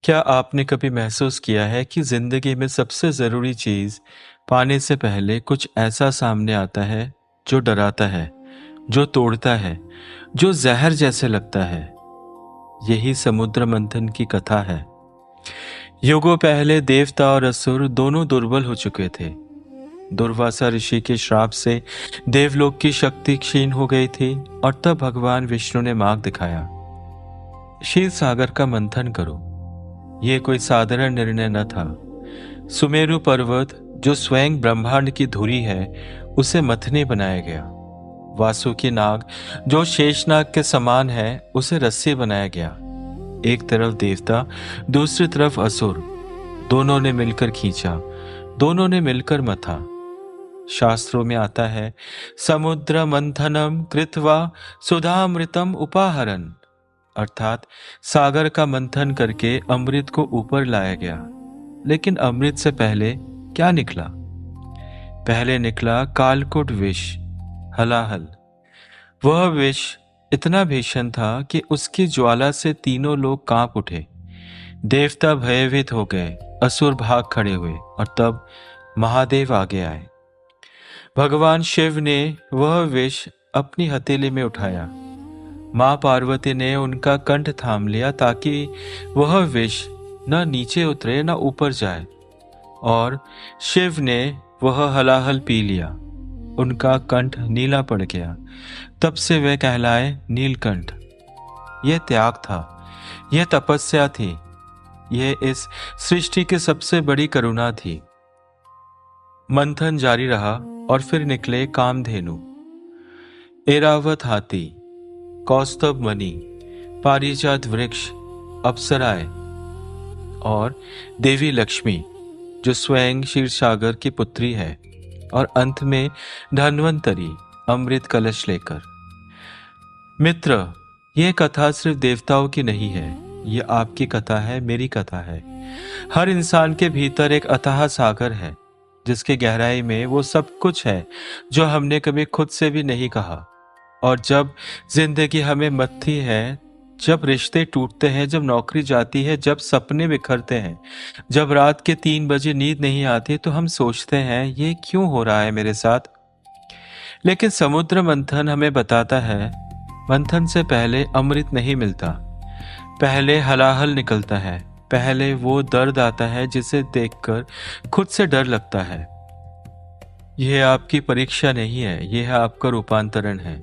क्या आपने कभी महसूस किया है कि जिंदगी में सबसे ज़रूरी चीज़ पाने से पहले कुछ ऐसा सामने आता है जो डराता है, जो तोड़ता है, जो जहर जैसे लगता है? यही समुद्र मंथन की कथा है। युगों पहले देवता और असुर दोनों दुर्बल हो चुके थे। दुर्वासा ऋषि के श्राप से देवलोक की शक्ति क्षीण हो गई थी और तब भगवान विष्णु ने मार्ग दिखाया। क्षीर सागर का मंथन करो। यह कोई साधारण निर्णय न था। सुमेरु पर्वत जो स्वयं ब्रह्मांड की धुरी है, उसे मथने बनाया गया। वासुकी नाग जो शेषनाग के समान है, उसे रस्सी बनाया गया। एक तरफ देवता, दूसरी तरफ असुर, दोनों ने मिलकर खींचा, दोनों ने मिलकर मथा। शास्त्रों में आता है, समुद्र मंथनम कृत्वा सुधामृतम उपाहरन, अर्थात सागर का मंथन करके अमृत को ऊपर लाया गया। लेकिन अमृत से पहले क्या निकला? पहले निकला कालकूट विष, हलाहल। वह विष इतना भीषण था कि उसकी ज्वाला से तीनों लोग कांप उठे। देवता भयभीत हो गए, असुर भाग खड़े हुए और तब महादेव आगे आए। भगवान शिव ने वह विष अपनी हथेली में उठाया। मां पार्वती ने उनका कंठ थाम लिया ताकि वह विष न नीचे उतरे न ऊपर जाए, और शिव ने वह हलाहल पी लिया। उनका कंठ नीला पड़ गया। तब से वे कहलाए नीलकंठ। यह त्याग था, यह तपस्या थी, यह इस सृष्टि की सबसे बड़ी करुणा थी। मंथन जारी रहा और फिर निकले कामधेनु, एरावत हाथी, कौस्तभ मणि, पारिजात वृक्ष, अप्सराएं और देवी लक्ष्मी जो स्वयं क्षीरसागर की पुत्री है, और अंत में धन्वंतरी अमृत कलश लेकर। मित्र, यह कथा सिर्फ देवताओं की नहीं है, यह आपकी कथा है, मेरी कथा है। हर इंसान के भीतर एक अथाह सागर है, जिसकी गहराई में वो सब कुछ है जो हमने कभी खुद से भी नहीं कहा। और जब जिंदगी हमें मत्थी है, जब रिश्ते टूटते हैं, जब नौकरी जाती है, जब सपने बिखरते हैं, जब रात के 3 बजे नींद नहीं आती, तो हम सोचते हैं ये क्यों हो रहा है मेरे साथ। लेकिन समुद्र मंथन हमें बताता है, मंथन से पहले अमृत नहीं मिलता। पहले हलाहल निकलता है, पहले वो दर्द आता है जिसे देखकर खुद से डर लगता है। यह आपकी परीक्षा नहीं है, यह आपका रूपांतरण है।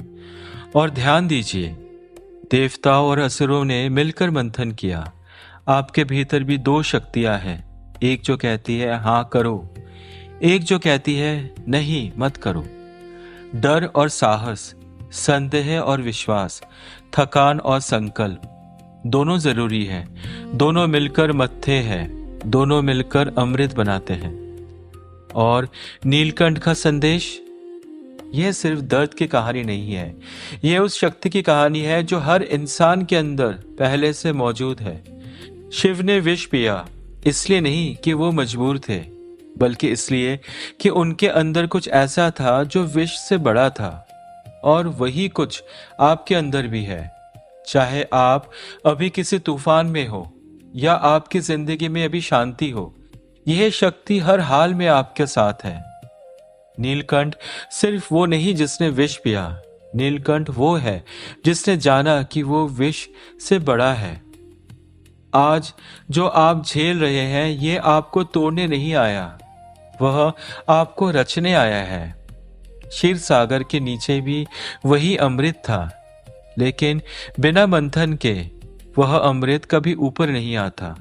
और ध्यान दीजिए, देवताओं और असुरों ने मिलकर मंथन किया। आपके भीतर भी 2 शक्तियां हैं, एक जो कहती है हाँ करो, एक जो कहती है नहीं मत करो। डर और साहस, संदेह और विश्वास, थकान और संकल्प, दोनों जरूरी हैं। दोनों मिलकर मत्थे हैं, दोनों मिलकर अमृत बनाते हैं। और नीलकंठ का संदेश, यह सिर्फ दर्द की कहानी नहीं है, यह उस शक्ति की कहानी है जो हर इंसान के अंदर पहले से मौजूद है। शिव ने विष पिया इसलिए नहीं कि वो मजबूर थे, बल्कि इसलिए कि उनके अंदर कुछ ऐसा था जो विष से बड़ा था। और वही कुछ आपके अंदर भी है। चाहे आप अभी किसी तूफान में हो या आपकी जिंदगी में अभी शांति हो, यह शक्ति हर हाल में आपके साथ है। नीलकंठ सिर्फ वो नहीं जिसने विष पिया, नीलकंठ वो है जिसने जाना कि वो विष से बड़ा है। आज जो आप झेल रहे हैं, ये आपको तोड़ने नहीं आया, वह आपको रचने आया है। क्षीर सागर के नीचे भी वही अमृत था, लेकिन बिना मंथन के वह अमृत कभी ऊपर नहीं आता।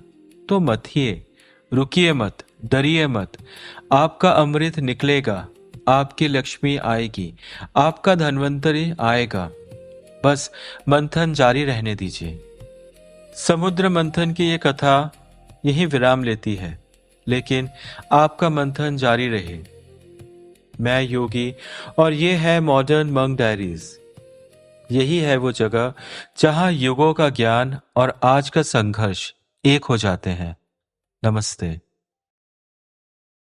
तो मथिए, रुकिए मत, डरिए मत। आपका अमृत निकलेगा, आपकी लक्ष्मी आएगी, आपका धन्वंतरी आएगा। बस मंथन जारी रहने दीजिए। समुद्र मंथन की ये कथा यही विराम लेती है, लेकिन आपका मंथन जारी रहे। मैं योगी और ये है मॉडर्न मंक डायरीज। यही है वो जगह जहां युगों का ज्ञान और आज का संघर्ष एक हो जाते हैं। नमस्ते।